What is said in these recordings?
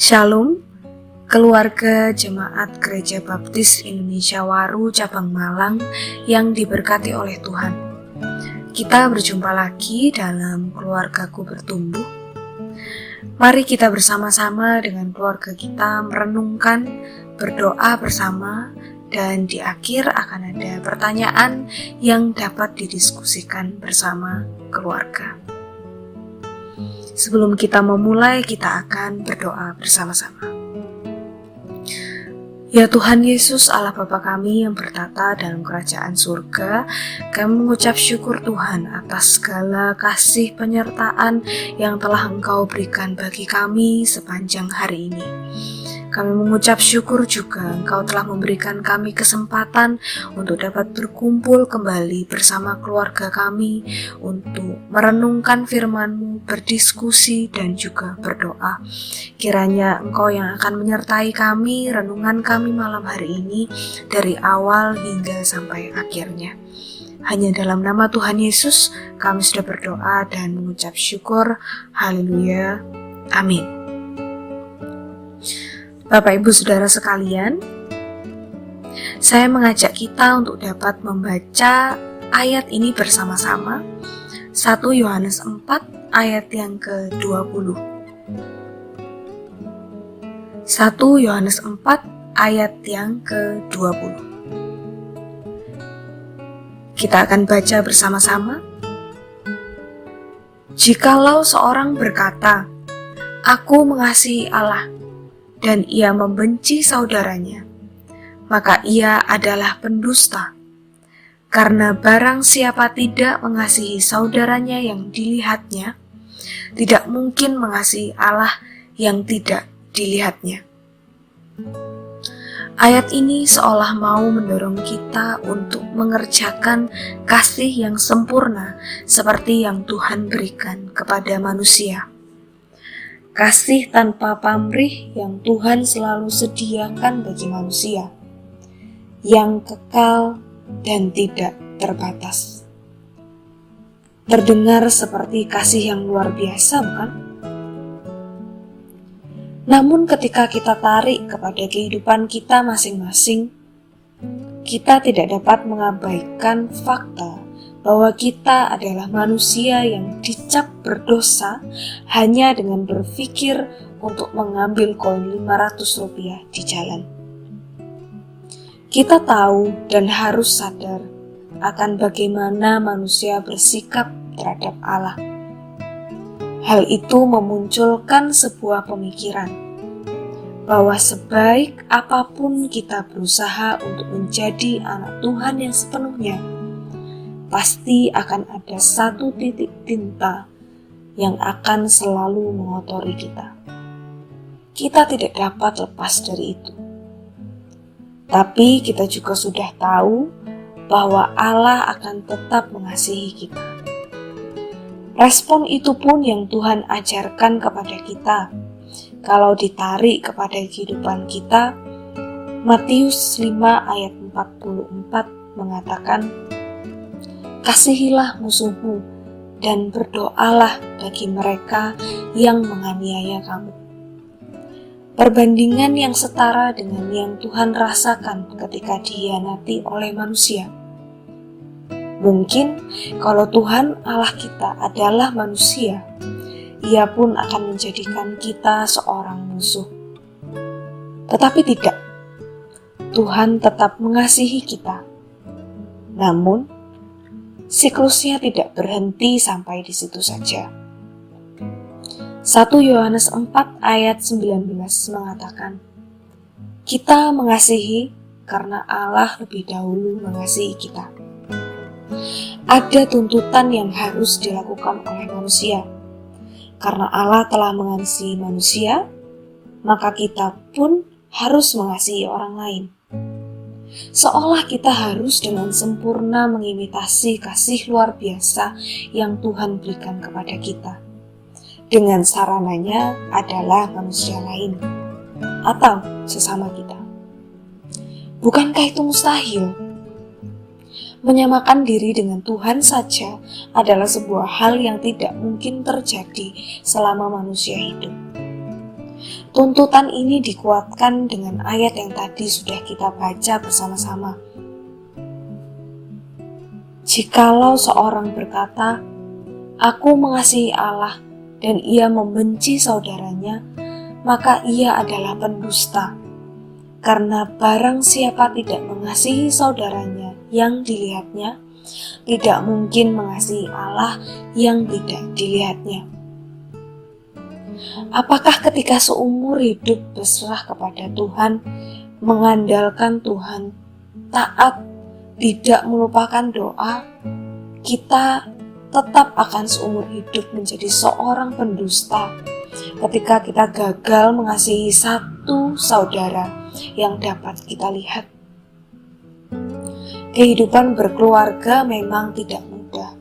Shalom, keluarga Jemaat Gereja Baptis Indonesia Waru Cabang Malang yang diberkati oleh Tuhan. Kita berjumpa lagi dalam Keluargaku Bertumbuh. Mari kita bersama-sama dengan keluarga kita merenungkan, berdoa bersama, dan di akhir akan ada pertanyaan yang dapat didiskusikan bersama keluarga. Sebelum kita memulai, kita akan berdoa bersama-sama. Ya Tuhan Yesus, Allah Bapa kami yang bertata dalam kerajaan surga, kami mengucap syukur Tuhan atas segala kasih penyertaan yang telah Engkau berikan bagi kami sepanjang hari ini. Kami mengucap syukur juga Engkau telah memberikan kami kesempatan untuk dapat berkumpul kembali bersama keluarga kami untuk merenungkan firman-Mu, berdiskusi dan juga berdoa. Kiranya Engkau yang akan menyertai kami, renungan kami malam hari ini dari awal hingga sampai akhirnya. Hanya dalam nama Tuhan Yesus kami sudah berdoa dan mengucap syukur. Haleluya. Amin. Bapak Ibu Saudara sekalian, saya mengajak kita untuk dapat membaca ayat ini bersama-sama. 1 Yohanes 4 ayat yang ke-20. 1 Yohanes 4 ayat yang ke-20. Kita akan baca bersama-sama. Jikalau seorang berkata, "Aku mengasihi Allah," dan ia membenci saudaranya, maka ia adalah pendusta. Karena barang siapa tidak mengasihi saudaranya yang dilihatnya, tidak mungkin mengasihi Allah yang tidak dilihatnya. Ayat ini seolah mau mendorong kita untuk mengerjakan kasih yang sempurna seperti yang Tuhan berikan kepada manusia. Kasih tanpa pamrih yang Tuhan selalu sediakan bagi manusia, yang kekal dan tidak terbatas. Terdengar seperti kasih yang luar biasa, bukan? Namun ketika kita tarik kepada kehidupan kita masing-masing, kita tidak dapat mengabaikan fakta bahwa kita adalah manusia yang dicap berdosa hanya dengan berpikir untuk mengambil koin 500 rupiah di jalan. Kita tahu dan harus sadar akan bagaimana manusia bersikap terhadap Allah. Hal itu memunculkan sebuah pemikiran bahwa sebaik apapun kita berusaha untuk menjadi anak Tuhan yang sepenuhnya, pasti akan ada satu titik tinta yang akan selalu mengotori kita. Kita tidak dapat lepas dari itu. Tapi kita juga sudah tahu bahwa Allah akan tetap mengasihi kita. Respon itu pun yang Tuhan ajarkan kepada kita. Kalau ditarik kepada kehidupan kita, Matius 5 ayat 44 mengatakan, "Kasihilah musuhmu dan berdoalah bagi mereka yang menganiaya kamu." Perbandingan yang setara dengan yang Tuhan rasakan ketika dihianati oleh manusia. Mungkin kalau Tuhan Allah kita adalah manusia, Ia pun akan menjadikan kita seorang musuh. Tetapi tidak, Tuhan tetap mengasihi kita. Namun, siklusnya tidak berhenti sampai di situ saja. 1 Yohanes 4 ayat 19 mengatakan, "Kita mengasihi karena Allah lebih dahulu mengasihi kita." Ada tuntutan yang harus dilakukan oleh manusia. Karena Allah telah mengasihi manusia, maka kita pun harus mengasihi orang lain. Seolah kita harus dengan sempurna mengimitasi kasih luar biasa yang Tuhan berikan kepada kita. Dengan sarananya adalah manusia lain atau sesama kita. Bukankah itu mustahil? Menyamakan diri dengan Tuhan saja adalah sebuah hal yang tidak mungkin terjadi selama manusia hidup. Tuntutan ini dikuatkan dengan ayat yang tadi sudah kita baca bersama-sama. Jikalau seorang berkata, "Aku mengasihi Allah," dan ia membenci saudaranya, maka ia adalah pendusta. Karena barang siapa tidak mengasihi saudaranya yang dilihatnya, tidak mungkin mengasihi Allah yang tidak dilihatnya. Apakah ketika seumur hidup berserah kepada Tuhan, mengandalkan Tuhan, taat, tidak melupakan doa, kita tetap akan seumur hidup menjadi seorang pendusta ketika kita gagal mengasihi satu saudara yang dapat kita lihat? Kehidupan berkeluarga memang tidak mudah.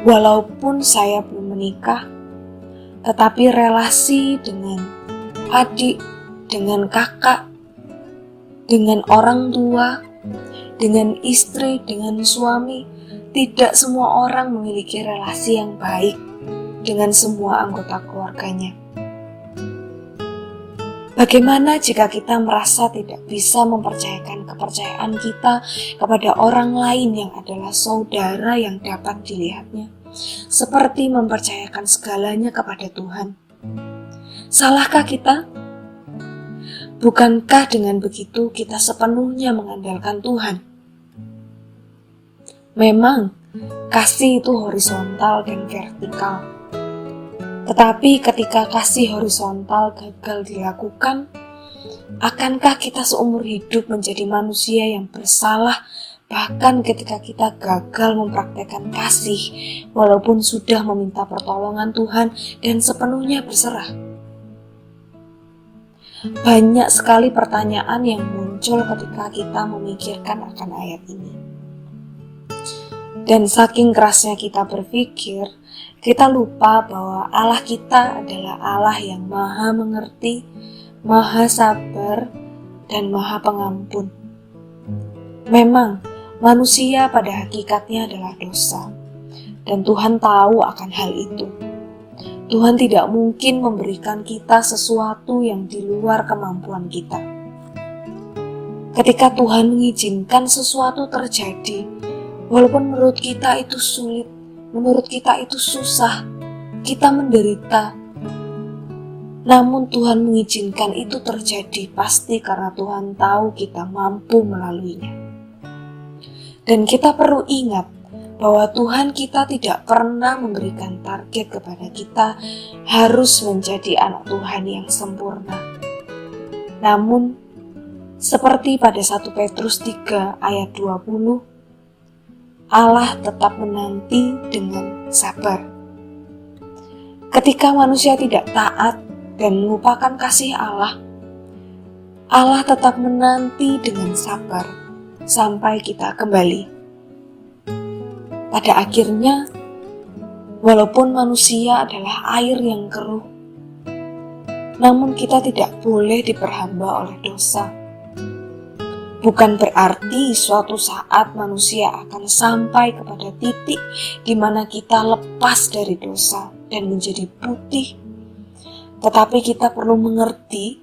Walaupun saya belum menikah, tetapi relasi dengan adik, dengan kakak, dengan orang tua, dengan istri, dengan suami, tidak semua orang memiliki relasi yang baik dengan semua anggota keluarganya. Bagaimana jika kita merasa tidak bisa mempercayakan kepercayaan kita kepada orang lain yang adalah saudara yang dapat dilihatnya, seperti mempercayakan segalanya kepada Tuhan? Salahkah kita? Bukankah dengan begitu kita sepenuhnya mengandalkan Tuhan? Memang, kasih itu horizontal dan vertikal. Tetapi ketika kasih horizontal gagal dilakukan, akankah kita seumur hidup menjadi manusia yang bersalah bahkan ketika kita gagal mempraktekkan kasih walaupun sudah meminta pertolongan Tuhan dan sepenuhnya berserah? Banyak sekali pertanyaan yang muncul ketika kita memikirkan akan ayat ini. Dan saking kerasnya kita berpikir, kita lupa bahwa Allah kita adalah Allah yang maha mengerti, maha sabar, dan maha pengampun. Memang, manusia pada hakikatnya adalah dosa, dan Tuhan tahu akan hal itu. Tuhan tidak mungkin memberikan kita sesuatu yang di luar kemampuan kita. Ketika Tuhan mengizinkan sesuatu terjadi, walaupun menurut kita itu sulit, menurut kita itu susah, kita menderita, namun Tuhan mengizinkan itu terjadi pasti karena Tuhan tahu kita mampu melaluinya. Dan kita perlu ingat bahwa Tuhan kita tidak pernah memberikan target kepada kita harus menjadi anak Tuhan yang sempurna. Namun, seperti pada 1 Petrus 3 ayat 20, Allah tetap menanti dengan sabar. Ketika manusia tidak taat dan melupakan kasih Allah, Allah tetap menanti dengan sabar sampai kita kembali. Pada akhirnya, walaupun manusia adalah air yang keruh, namun kita tidak boleh diperhamba oleh dosa. Bukan berarti suatu saat manusia akan sampai kepada titik di mana kita lepas dari dosa dan menjadi putih. Tetapi kita perlu mengerti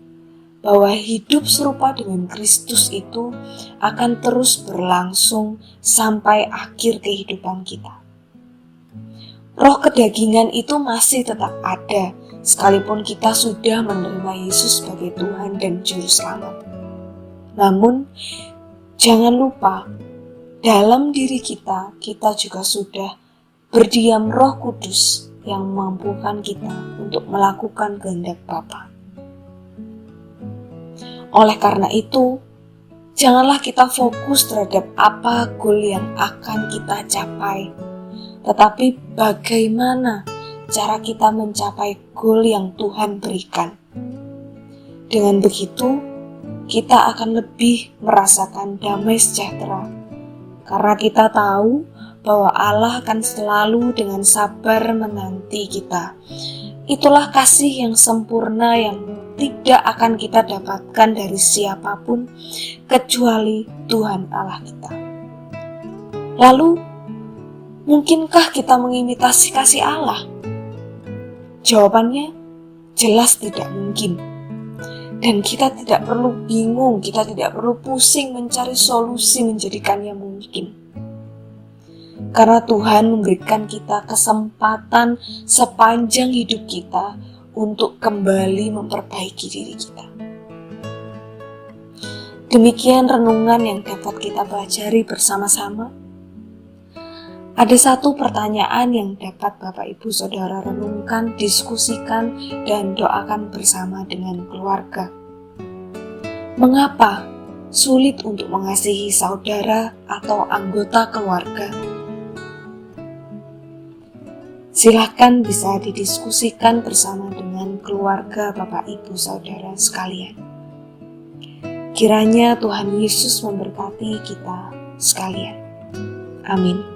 bahwa hidup serupa dengan Kristus itu akan terus berlangsung sampai akhir kehidupan kita. Roh kedagingan itu masih tetap ada, sekalipun kita sudah menerima Yesus sebagai Tuhan dan Juru Selamat. Namun, jangan lupa, dalam diri kita juga sudah berdiam Roh Kudus yang memampukan kita untuk melakukan kehendak Bapa. Oleh karena itu, janganlah kita fokus terhadap apa goal yang akan kita capai, tetapi bagaimana cara kita mencapai goal yang Tuhan berikan. Dengan begitu, kita akan lebih merasakan damai sejahtera, karena kita tahu bahwa Allah akan selalu dengan sabar menanti kita. Itulah kasih yang sempurna yang tidak akan kita dapatkan dari siapapun kecuali Tuhan Allah kita. Lalu, mungkinkah kita mengimitasi kasih Allah? Jawabannya, jelas tidak mungkin. Dan kita tidak perlu bingung, kita tidak perlu pusing mencari solusi menjadikannya mungkin. Karena Tuhan memberikan kita kesempatan sepanjang hidup kita untuk kembali memperbaiki diri kita. Demikian renungan yang dapat kita pelajari bersama-sama. Ada satu pertanyaan yang dapat Bapak Ibu Saudara renungkan, diskusikan, dan doakan bersama dengan keluarga. Mengapa sulit untuk mengasihi saudara atau anggota keluarga? Silakan bisa didiskusikan bersama dengan keluarga Bapak Ibu Saudara sekalian. Kiranya Tuhan Yesus memberkati kita sekalian. Amin.